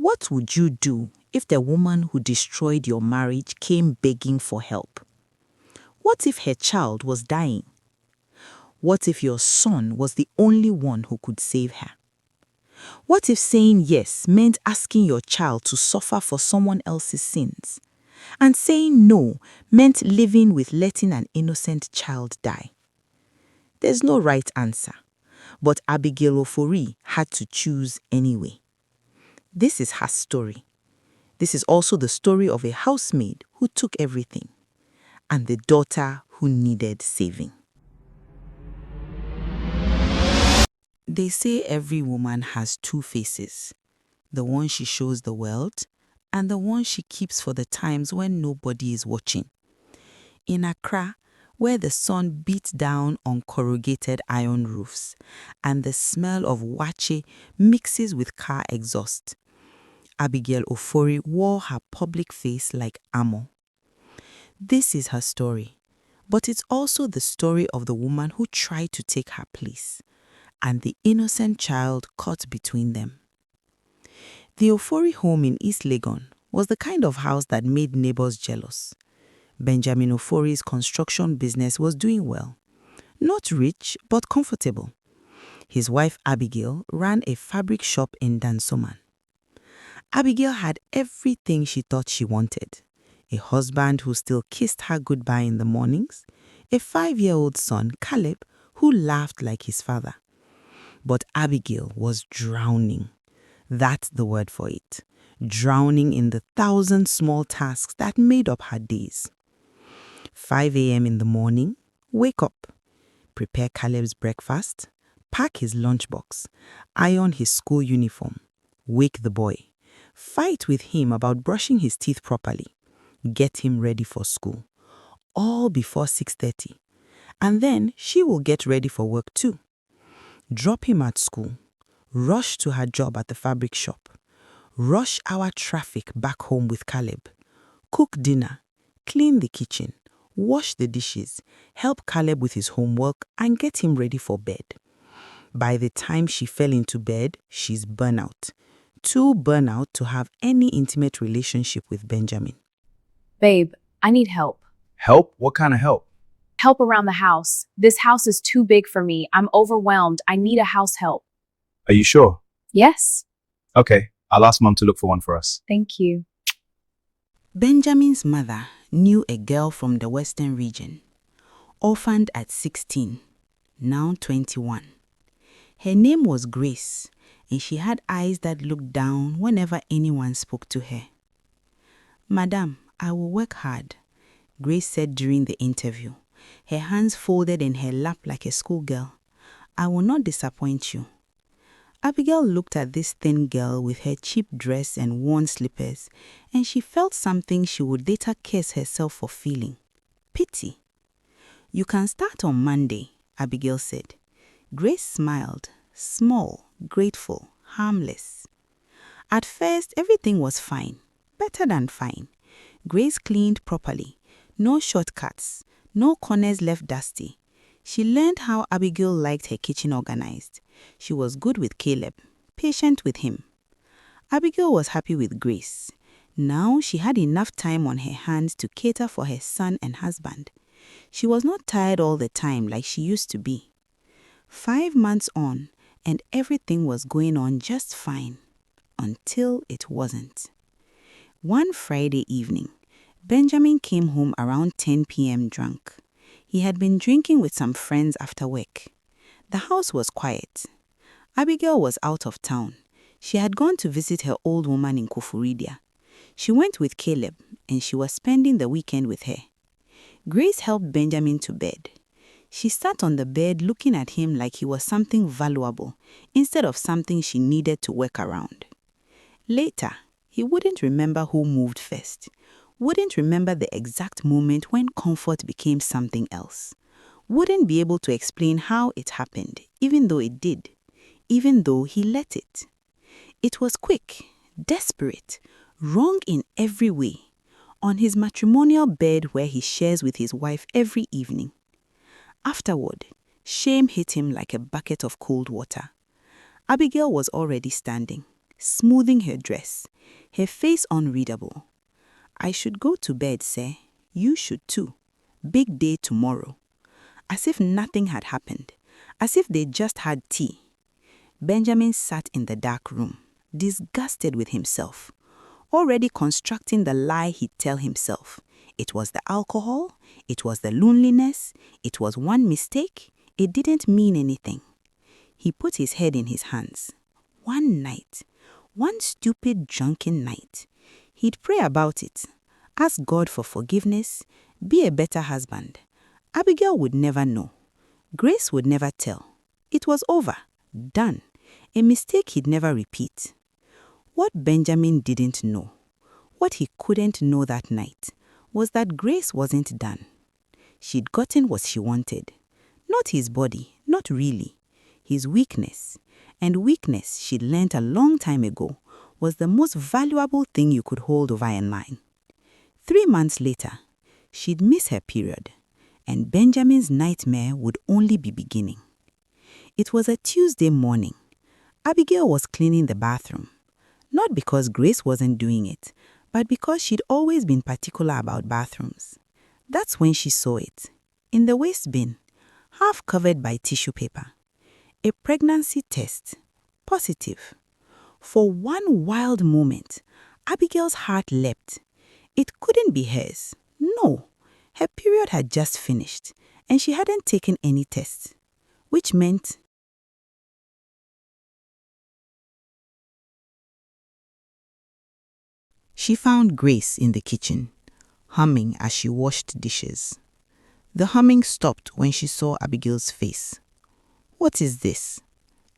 What would you do if the woman who destroyed your marriage came begging for help? What if her child was dying? What if your son was the only one who could save her? What if saying yes meant asking your child to suffer for someone else's sins? And saying no meant living with letting an innocent child die? There's no right answer, but Abigail Ofori had to choose anyway. This is her story. This is also the story of a housemaid who took everything, and the daughter who needed saving. They say every woman has two faces, the one she shows the world and the one she keeps for the times when nobody is watching. In Accra, where the sun beats down on corrugated iron roofs and the smell of wache mixes with car exhaust, Abigail Ofori wore her public face like armor. This is her story, but it's also the story of the woman who tried to take her place and the innocent child caught between them. The Ofori home in East Legon was the kind of house that made neighbors jealous. Benjamin Ofori's construction business was doing well. Not rich, but comfortable. His wife Abigail ran a fabric shop in Dansoman. Abigail had everything she thought she wanted. A husband who still kissed her goodbye in the mornings, a 5-year-old son, Caleb, who laughed like his father. But Abigail was drowning. That's the word for it. Drowning in the 1,000 small tasks that made up her days. 5 a.m. in the morning, wake up, prepare Caleb's breakfast, pack his lunchbox, iron his school uniform, wake the boy, fight with him about brushing his teeth properly, get him ready for school, all before 6:30. And then she will get ready for work too. Drop him at school, rush to her job at the fabric shop, rush hour traffic back home with Caleb, cook dinner, clean the kitchen, wash the dishes, help Caleb with his homework, and get him ready for bed. By the time she fell into bed, she's burnout. Too burnout to have any intimate relationship with Benjamin. Babe, I need help. Help? What kind of help? Help around the house. This house is too big for me. I'm overwhelmed. I need a house help. Are you sure? Yes. Okay, I'll ask Mom to look for one for us. Thank you. Benjamin's mother knew a girl from the Western region, orphaned at 16, now 21. Her name was Grace, and she had eyes that looked down whenever anyone spoke to her. "Madam, I will work hard," Grace said during the interview, her hands folded in her lap like a schoolgirl. "I will not disappoint you." Abigail looked at this thin girl with her cheap dress and worn slippers, and she felt something she would later curse herself for feeling: pity. "You can start on Monday," Abigail said. Grace smiled, small, grateful, harmless. At first, everything was fine, better than fine. Grace cleaned properly, no shortcuts, no corners left dusty. She learned how Abigail liked her kitchen organized. She was good with Caleb, patient with him. Abigail was happy with Grace. Now she had enough time on her hands to cater for her son and husband. She was not tired all the time like she used to be. 5 months on, and everything was going on just fine, until it wasn't. One Friday evening, Benjamin came home around 10 p.m. drunk. He had been drinking with some friends after work. The house was quiet. Abigail was out of town. She had gone to visit her old woman in Kofuridia. She went with Caleb, and she was spending the weekend with her. Grace helped Benjamin to bed. She sat on the bed looking at him like he was something valuable instead of something she needed to work around. Later, he wouldn't remember who moved first, wouldn't remember the exact moment when comfort became something else, wouldn't be able to explain how it happened, even though it did, even though he let it. It was quick, desperate, wrong in every way, on his matrimonial bed where he shares with his wife every evening. Afterward, shame hit him like a bucket of cold water. Abigail was already standing, smoothing her dress, her face unreadable. "I should go to bed, sir. You should too. Big day tomorrow." As if nothing had happened, as if they just had tea. Benjamin sat in the dark room, disgusted with himself, already constructing the lie he'd tell himself. It was the alcohol, it was the loneliness, it was one mistake, it didn't mean anything. He put his head in his hands. One night, one stupid drunken night, he'd pray about it, ask God for forgiveness, be a better husband. Abigail would never know. Grace would never tell. It was over, done, a mistake he'd never repeat. What Benjamin didn't know, what he couldn't know that night, was that Grace wasn't done. She'd gotten what she wanted. Not his body, not really. His weakness. And weakness, she'd learnt a long time ago, was the most valuable thing you could hold over a line. 3 months later, she'd miss her period, and Benjamin's nightmare would only be beginning. It was a Tuesday morning. Abigail was cleaning the bathroom. Not because Grace wasn't doing it, but because she'd always been particular about bathrooms. That's when she saw it, in the waste bin, half covered by tissue paper. A pregnancy test, positive. For one wild moment, Abigail's heart leapt. It couldn't be hers. No, her period had just finished, and she hadn't taken any tests, which meant she found Grace in the kitchen, humming as she washed dishes. The humming stopped when she saw Abigail's face. "What is this?"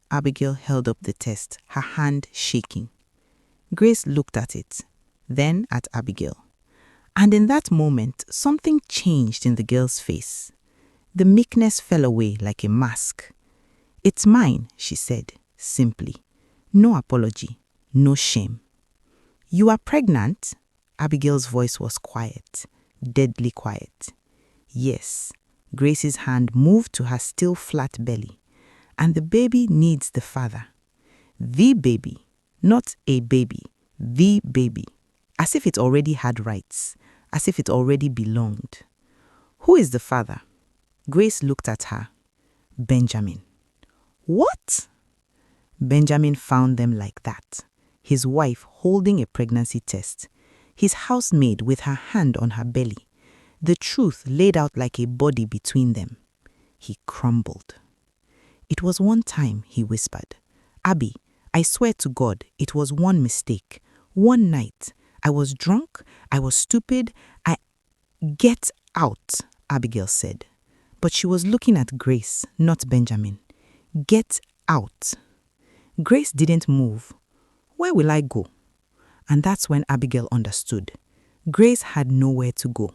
Abigail held up the test, her hand shaking. Grace looked at it, then at Abigail. And in that moment, something changed in the girl's face. The meekness fell away like a mask. "It's mine," she said, simply. No apology, no shame. "You are pregnant?" Abigail's voice was quiet, deadly quiet. Yes, Grace's hand moved to her still flat belly. And the baby needs the father. The baby, not a baby, the baby. As if it already had rights, as if it already belonged. "Who is the father?" Grace looked at her. "Benjamin." "What?" Benjamin found them like that. His wife holding a pregnancy test. His housemaid with her hand on her belly. The truth laid out like a body between them. He crumbled. "It was one time," he whispered. "Abby, I swear to God, it was one mistake. One night. I was drunk. I was stupid. Get out," Abigail said. But she was looking at Grace, not Benjamin. "Get out." Grace didn't move. "Where will I go?" And that's when Abigail understood. Grace had nowhere to go.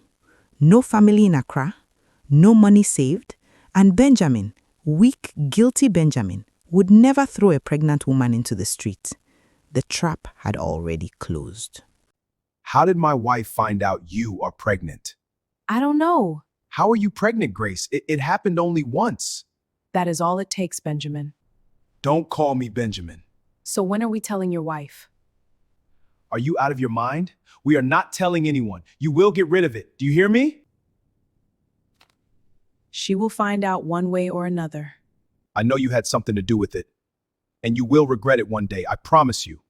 No family in Accra, no money saved, and Benjamin, weak, guilty Benjamin, would never throw a pregnant woman into the street. The trap had already closed. How did my wife find out you are pregnant? I don't know. How are you pregnant, Grace? It happened only once. That is all it takes, Benjamin. Don't call me Benjamin. So when are we telling your wife? Are you out of your mind? We are not telling anyone. You will get rid of it. Do you hear me? She will find out one way or another. I know you had something to do with it. And you will regret it one day, I promise you.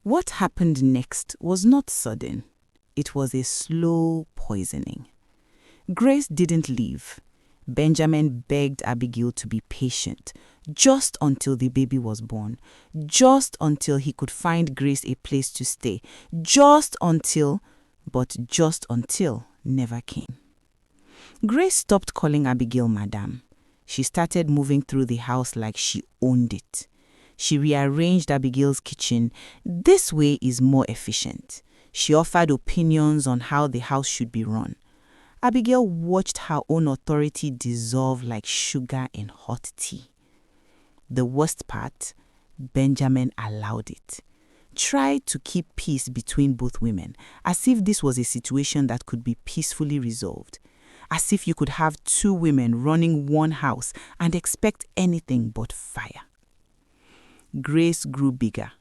What happened next was not sudden. It was a slow poisoning. Grace didn't leave. Benjamin begged Abigail to be patient, just until the baby was born, just until he could find Grace a place to stay, but just until never came. Grace stopped calling Abigail Madame. She started moving through the house like she owned it. She rearranged Abigail's kitchen. "This way is more efficient." She offered opinions on how the house should be run. Abigail watched her own authority dissolve like sugar in hot tea. The worst part, Benjamin allowed it. Tried to keep peace between both women, as if this was a situation that could be peacefully resolved. As if you could have two women running one house and expect anything but fire. Grace grew bigger.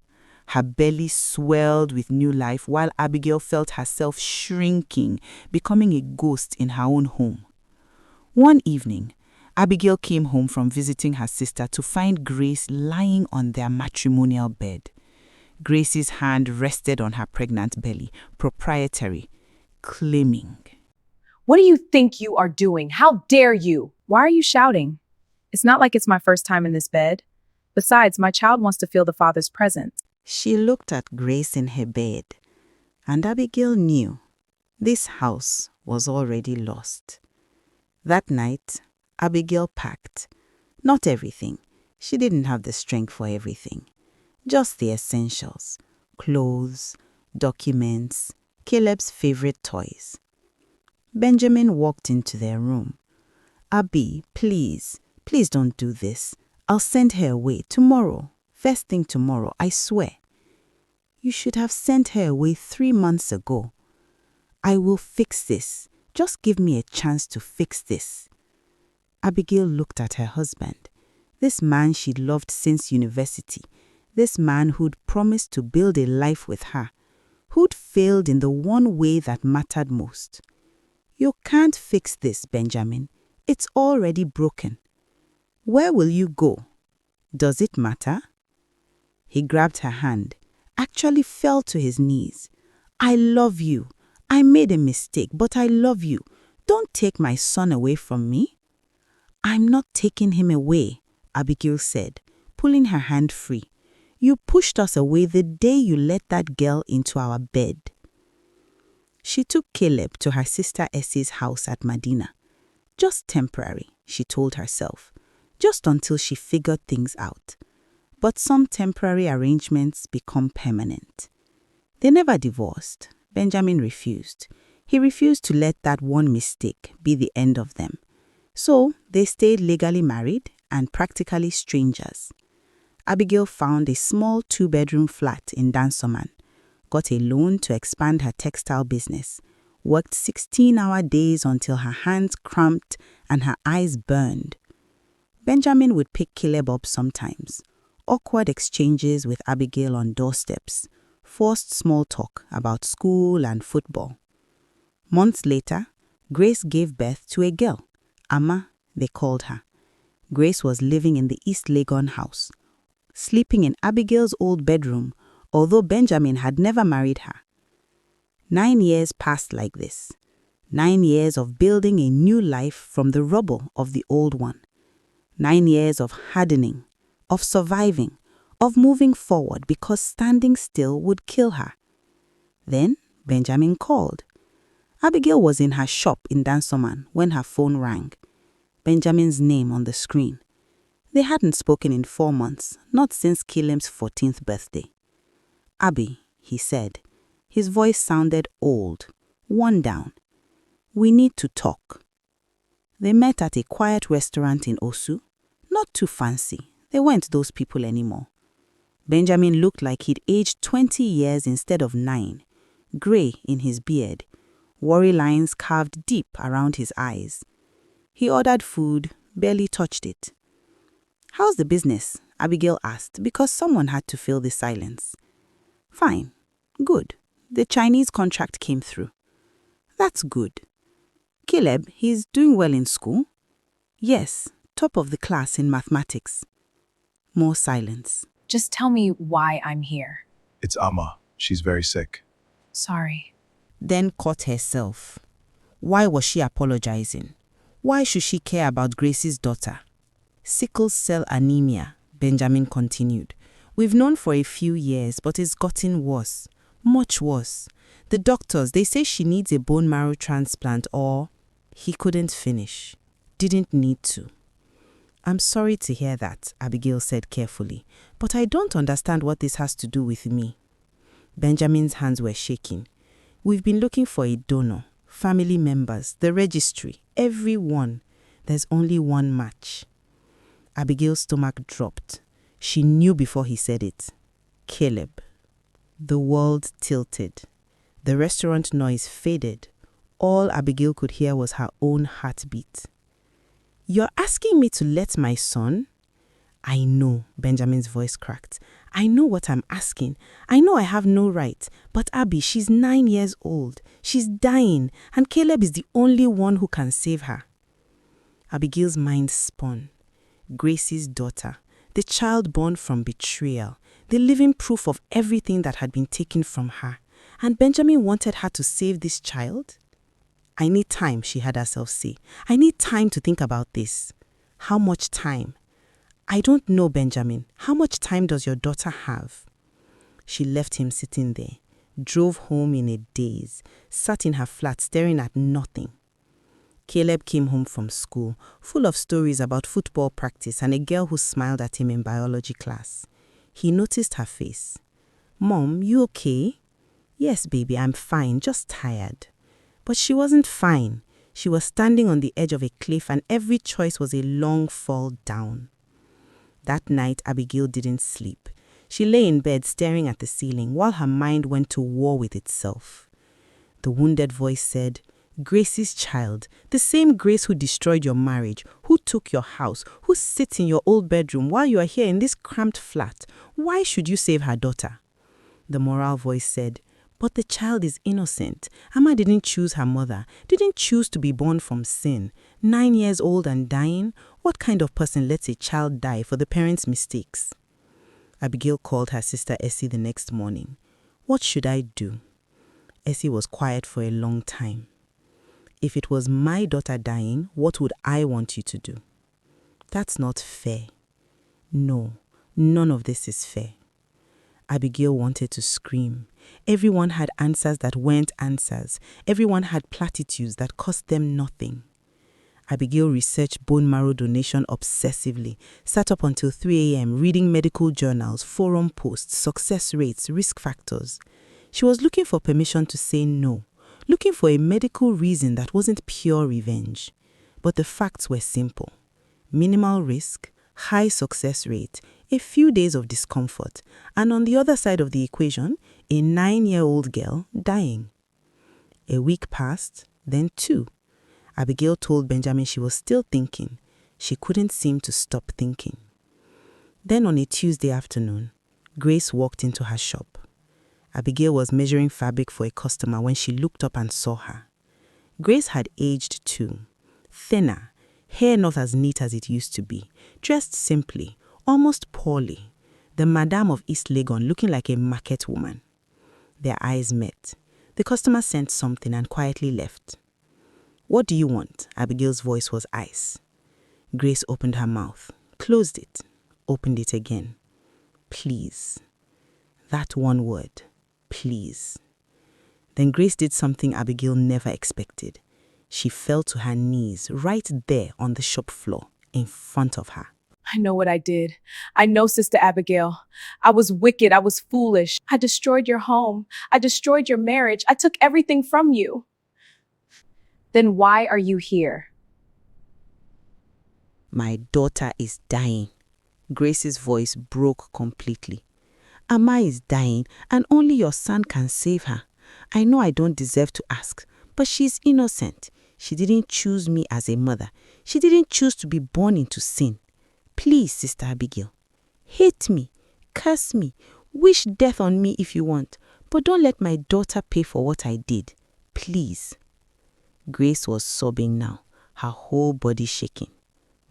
Her belly swelled with new life while Abigail felt herself shrinking, becoming a ghost in her own home. One evening, Abigail came home from visiting her sister to find Grace lying on their matrimonial bed. Grace's hand rested on her pregnant belly, proprietary, claiming. What do you think you are doing? How dare you? Why are you shouting? It's not like it's my first time in this bed. Besides, my child wants to feel the father's presence. She looked at Grace in her bed, and Abigail knew this house was already lost. That night, Abigail packed. Not everything. She didn't have the strength for everything. Just the essentials. Clothes, documents, Caleb's favorite toys. Benjamin walked into their room. Abby, please don't do this. I'll send her away tomorrow. First thing tomorrow, I swear. You should have sent her away 3 months ago. I will fix this. Just give me a chance to fix this. Abigail looked at her husband. This man she'd loved since university. This man who'd promised to build a life with her. Who'd failed in the one way that mattered most. You can't fix this, Benjamin. It's already broken. Where will you go? Does it matter? He grabbed her hand, actually fell to his knees. I love you. I made a mistake, but I love you. Don't take my son away from me. I'm not taking him away, Abigail said, pulling her hand free. You pushed us away the day you let that girl into our bed. She took Caleb to her sister Essie's house at Medina. Just temporary, she told herself, just until she figured things out. But some temporary arrangements become permanent. They never divorced. Benjamin refused. He refused to let that one mistake be the end of them. So they stayed legally married and practically strangers. Abigail found a small 2-bedroom flat in Dansoman, got a loan to expand her textile business, worked 16-hour days until her hands cramped and her eyes burned. Benjamin would pick Caleb up sometimes. Awkward exchanges with Abigail on doorsteps, forced small talk about school and football. Months later, Grace gave birth to a girl. Amma, they called her. Grace was living in the East Legon house, sleeping in Abigail's old bedroom, although Benjamin had never married her. 9 years passed like this. 9 years of building a new life from the rubble of the old one. 9 years of hardening, of surviving, of moving forward because standing still would kill her. Then Benjamin called. Abigail was in her shop in Dansoman when her phone rang. Benjamin's name on the screen. They hadn't spoken in 4 months, not since Kilem's 14th birthday. Abby, he said. His voice sounded old, worn down. We need to talk. They met at a quiet restaurant in Osu. Not too fancy. They weren't those people anymore. Benjamin looked like he'd aged 20 years instead of 9, grey in his beard, worry lines carved deep around his eyes. He ordered food, barely touched it. How's the business? Abigail asked, because someone had to fill the silence. Fine. Good. The Chinese contract came through. That's good. Caleb, he's doing well in school? Yes, top of the class in mathematics. More silence. Just tell me why I'm here. It's Amma. She's very sick. Sorry. Then caught herself. Why was she apologizing? Why should she care about Grace's daughter? Sickle cell anemia, Benjamin continued. We've known for a few years, but it's gotten worse. Much worse. The doctors, they say she needs a bone marrow transplant or... He couldn't finish. Didn't need to. I'm sorry to hear that, Abigail said carefully, but I don't understand what this has to do with me. Benjamin's hands were shaking. We've been looking for a donor, family members, the registry, everyone. There's only one match. Abigail's stomach dropped. She knew before he said it. Caleb. The world tilted. The restaurant noise faded. All Abigail could hear was her own heartbeat. You're asking me to let my son? I know, Benjamin's voice cracked. I know what I'm asking. I know I have no right. But Abby, she's 9 years old. She's dying, and Caleb is the only one who can save her. Abigail's mind spun. Gracie's daughter, the child born from betrayal, the living proof of everything that had been taken from her. And Benjamin wanted her to save this child? I need time, she heard herself say. I need time to think about this. How much time? I don't know, Benjamin. How much time does your daughter have? She left him sitting there, drove home in a daze, sat in her flat staring at nothing. Caleb came home from school, full of stories about football practice and a girl who smiled at him in biology class. He noticed her face. Mom, you okay? Yes, baby, I'm fine, just tired. But she wasn't fine. She was standing on the edge of a cliff and every choice was a long fall down. That night, Abigail didn't sleep. She lay in bed staring at the ceiling while her mind went to war with itself. The wounded voice said, Gracie's child, the same Grace who destroyed your marriage, who took your house, who sits in your old bedroom while you are here in this cramped flat. Why should you save her daughter? The moral voice said, but the child is innocent. Amma didn't choose her mother, didn't choose to be born from sin. 9 years old and dying? What kind of person lets a child die for the parents' mistakes? Abigail called her sister Essie the next morning. What should I do? Essie was quiet for a long time. If it was my daughter dying, what would I want you to do? That's not fair. No, none of this is fair. Abigail wanted to scream. Everyone had answers that weren't answers. Everyone had platitudes that cost them nothing. Abigail researched bone marrow donation obsessively, sat up until 3 a.m. reading medical journals, forum posts, success rates, risk factors. She was looking for permission to say no, looking for a medical reason that wasn't pure revenge. But the facts were simple. Minimal risk, high success rate, a few days of discomfort, and on the other side of the equation, a 9-year-old girl dying. A week passed, then 2. Abigail told Benjamin she was still thinking. She couldn't seem to stop thinking. Then on a Tuesday afternoon, Grace walked into her shop. Abigail was measuring fabric for a customer when she looked up and saw her. Grace had aged too, thinner, hair not as neat as it used to be, dressed simply, almost poorly, the Madame of East Legon looking like a market woman. Their eyes met. The customer sent something and quietly left. What do you want? Abigail's voice was ice. Grace opened her mouth, closed it, opened it again. Please. That one word. Please. Then Grace did something Abigail never expected. She fell to her knees right there on the shop floor in front of her. I know what I did. I know, Sister Abigail. I was wicked. I was foolish. I destroyed your home. I destroyed your marriage. I took everything from you. Then why are you here? My daughter is dying. Grace's voice broke completely. Amma is dying and only your son can save her. I know I don't deserve to ask, but she's innocent. She didn't choose me as a mother. She didn't choose to be born into sin. Please, Sister Abigail, hate me, curse me, wish death on me if you want, but don't let my daughter pay for what I did. Please. Grace was sobbing now, her whole body shaking.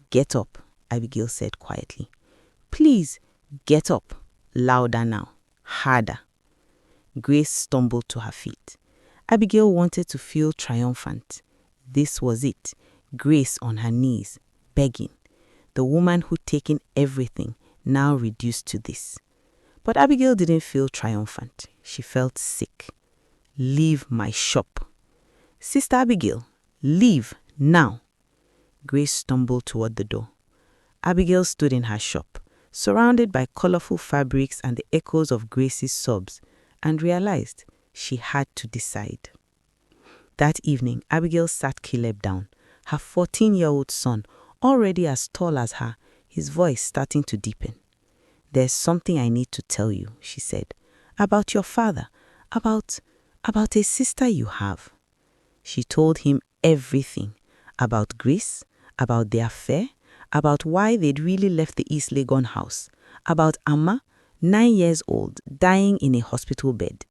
Get up, Abigail said quietly. Please, get up. Louder now, harder. Grace stumbled to her feet. Abigail wanted to feel triumphant. This was it, Grace on her knees, begging. The woman who'd taken everything, now reduced to this. But Abigail didn't feel triumphant. She felt sick. Leave my shop. Sister Abigail, leave now. Grace stumbled toward the door. Abigail stood in her shop, surrounded by colorful fabrics and the echoes of Grace's sobs, and realized she had to decide. That evening, Abigail sat Caleb down, her 14-year-old son, already as tall as her, his voice starting to deepen. There's something I need to tell you, she said, about your father, about a sister you have. She told him everything, about Grace, about the affair, about why they'd really left the East Legon house, about Amma, 9 years old, dying in a hospital bed.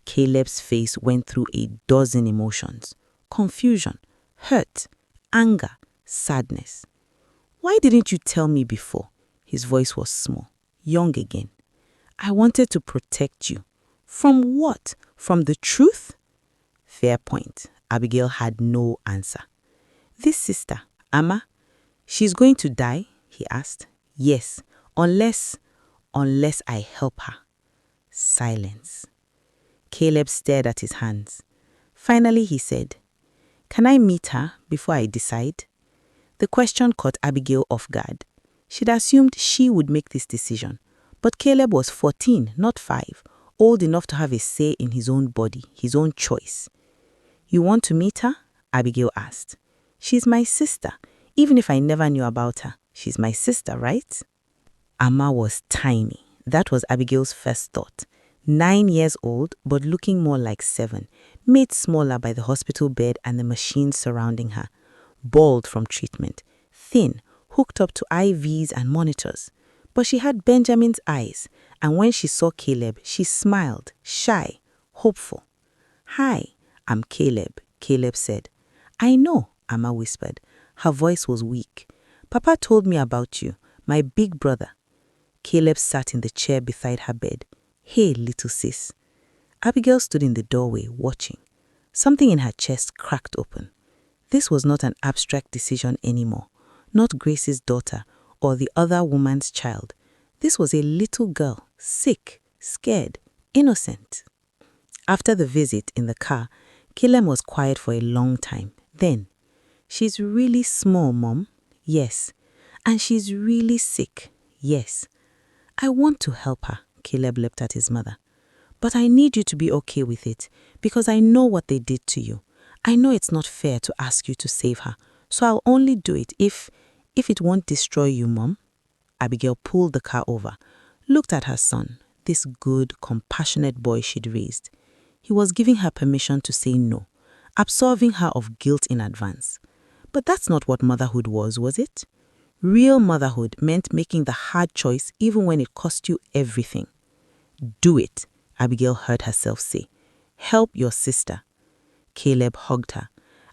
Caleb's face went through a dozen emotions: confusion, hurt, anger, sadness. "Why didn't you tell me before?" His voice was small, young again. "I wanted to protect you." From what? From the truth? Fair point. Abigail had no answer. "This sister, Amma, she's going to die?" he asked. "Yes, unless I help her." Silence. Caleb stared at his hands. Finally he said, "Can I meet her before I decide?" The question caught Abigail off guard. She'd assumed she would make this decision. But Caleb was 14, not 5, old enough to have a say in his own body, his own choice. "You want to meet her?" Abigail asked. "She's my sister. Even if I never knew about her, she's my sister, right?" Amma was tiny. That was Abigail's first thought. 9 years old, but looking more like 7, made smaller by the hospital bed and the machines surrounding her. Bald from treatment, thin, hooked up to IVs and monitors. But she had Benjamin's eyes, and when she saw Caleb, she smiled, shy, hopeful. "Hi, I'm Caleb," Caleb said. "I know," Amma whispered. Her voice was weak. "Papa told me about you, my big brother." Caleb sat in the chair beside her bed. "Hey, little sis." Abigail stood in the doorway, watching. Something in her chest cracked open. This was not an abstract decision anymore, not Grace's daughter or the other woman's child. This was a little girl, sick, scared, innocent. After the visit in the car, Caleb was quiet for a long time. Then, "She's really small, Mom." "Yes." "And she's really sick." "Yes." "I want to help her," Caleb leapt at his mother. "But I need you to be okay with it, because I know what they did to you. I know it's not fair to ask you to save her, so I'll only do it if it won't destroy you, Mom." Abigail pulled the car over, looked at her son, this good, compassionate boy she'd raised. He was giving her permission to say no, absolving her of guilt in advance. But that's not what motherhood was it? Real motherhood meant making the hard choice even when it cost you everything. "Do it," Abigail heard herself say. "Help your sister." Caleb hugged her.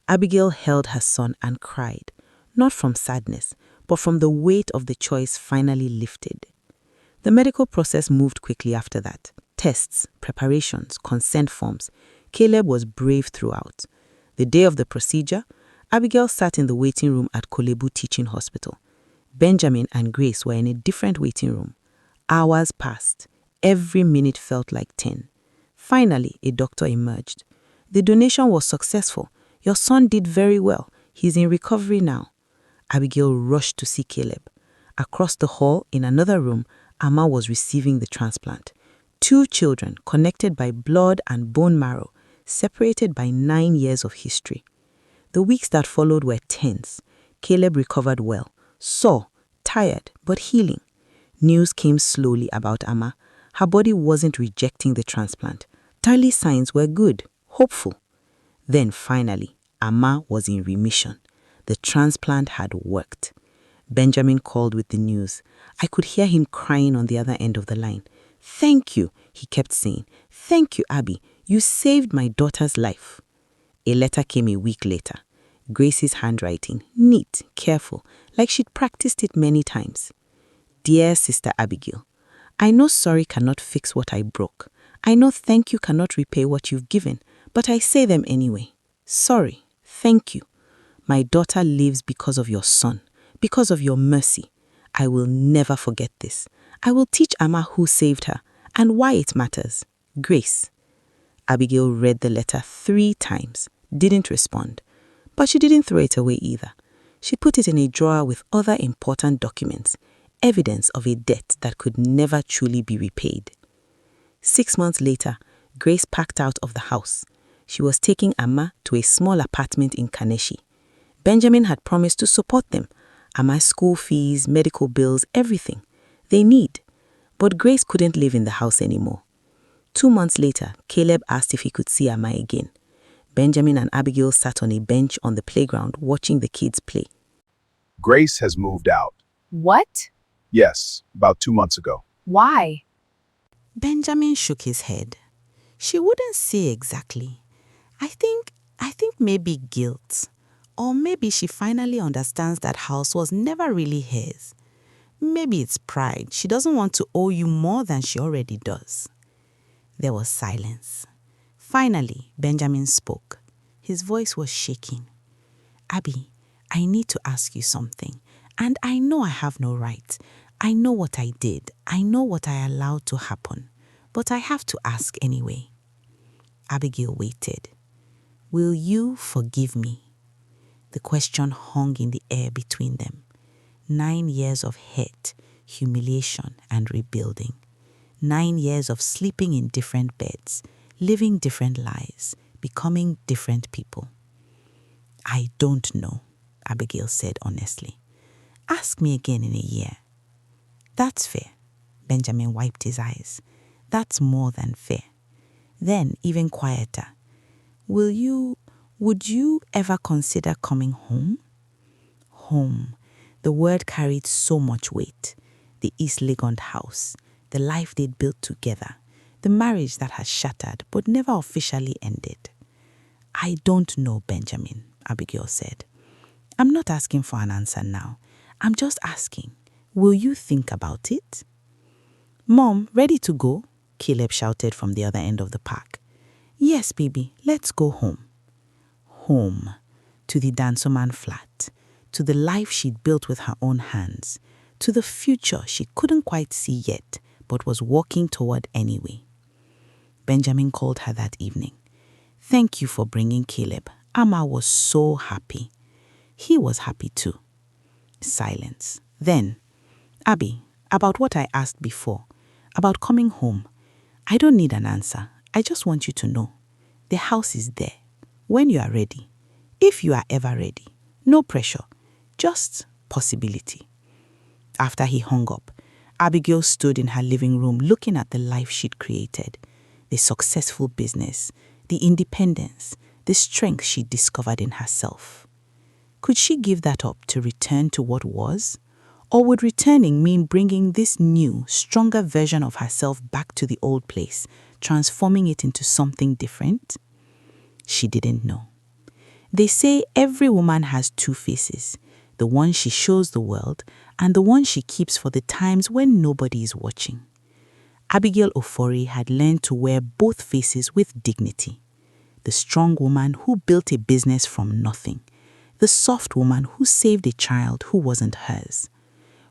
Abigail held her son and cried, not from sadness, but from the weight of the choice finally lifted. The medical process moved quickly after that. Tests, preparations, consent forms. Caleb was brave throughout. The day of the procedure, Abigail sat in the waiting room at Kolebu Teaching Hospital. Benjamin and Grace were in a different waiting room. Hours passed. Every minute felt like 10. Finally, a doctor emerged. "The donation was successful. Your son did very well. He's in recovery now." Abigail rushed to see Caleb. Across the hall, in another room, Amma was receiving the transplant. 2 children connected by blood and bone marrow, separated by 9 years of history. The weeks that followed were tense. Caleb recovered well, sore, tired, but healing. News came slowly about Amma. Her body wasn't rejecting the transplant. Early signs were good, hopeful. Then finally, Amma was in remission. The transplant had worked. Benjamin called with the news. I could hear him crying on the other end of the line. "Thank you," he kept saying. "Thank you, Abby. You saved my daughter's life." A letter came a week later. Grace's handwriting, neat, careful, like she'd practiced it many times. "Dear Sister Abigail, I know sorry cannot fix what I broke. I know thank you cannot repay what you've given, but I say them anyway. Sorry, thank you. My daughter lives because of your son, because of your mercy. I will never forget this. I will teach Amma who saved her and why it matters. Grace." Abigail read the letter 3 times, didn't respond. But she didn't throw it away either. She put it in a drawer with other important documents, evidence of a debt that could never truly be repaid. 6 months later, Grace packed out of the house. She was taking Amma to a small apartment in Kaneshi. Benjamin had promised to support them. Amma's school fees, medical bills, everything they need. But Grace couldn't live in the house anymore. 2 months later, Caleb asked if he could see Amma again. Benjamin and Abigail sat on a bench on the playground watching the kids play. Grace has moved out. What? Yes, about 2 months ago. Why? Benjamin shook his head. She wouldn't say exactly. I think maybe guilt. Or maybe she finally understands that house was never really hers. Maybe it's pride. She doesn't want to owe you more than she already does. There was silence. Finally, Benjamin spoke. His voice was shaking. Abby, I need to ask you something. And I know I have no right. I know what I did. I know what I allowed to happen. But I have to ask anyway. Abigail waited. Will you forgive me? The question hung in the air between them. 9 years of hate, humiliation, and rebuilding. 9 years of sleeping in different beds, living different lives, becoming different people. I don't know, Abigail said honestly. Ask me again in a year. That's fair. Benjamin wiped his eyes. That's more than fair. Then, even quieter. Would you ever consider coming home? Home. The word carried so much weight. The East Legon house, the life they'd built together, the marriage that had shattered but never officially ended. I don't know, Benjamin, Abigail said. I'm not asking for an answer now. I'm just asking, will you think about it? Mom, ready to go? Caleb shouted from the other end of the park. Yes, baby, let's go home. Home, to the Dansoman flat, to the life she'd built with her own hands, to the future she couldn't quite see yet, but was walking toward anyway. Benjamin called her that evening. Thank you for bringing Caleb. Amma was so happy. He was happy too. Silence. Then, Abby, about what I asked before, about coming home. I don't need an answer. I just want you to know. The house is there. When you are ready. If you are ever ready. No pressure. Just possibility. After he hung up, Abigail stood in her living room looking at the life she'd created. The successful business, the independence, the strength she'd discovered in herself. Could she give that up to return to what was? Or would returning mean bringing this new, stronger version of herself back to the old place, transforming it into something different? She didn't know. They say every woman has 2 faces, the one she shows the world and the one she keeps for the times when nobody is watching. Abigail Ofori had learned to wear both faces with dignity. The strong woman who built a business from nothing. The soft woman who saved a child who wasn't hers.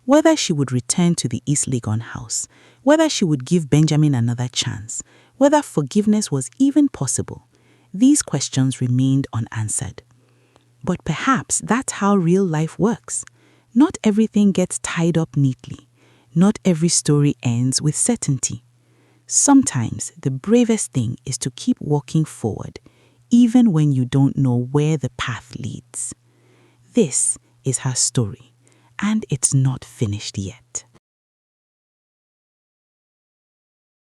Whether she would return to the East Legon house, whether she would give Benjamin another chance, whether forgiveness was even possible, these questions remained unanswered. But perhaps that's how real life works. Not everything gets tied up neatly. Not every story ends with certainty. Sometimes the bravest thing is to keep walking forward, even when you don't know where the path leads. This is her story, and it's not finished yet.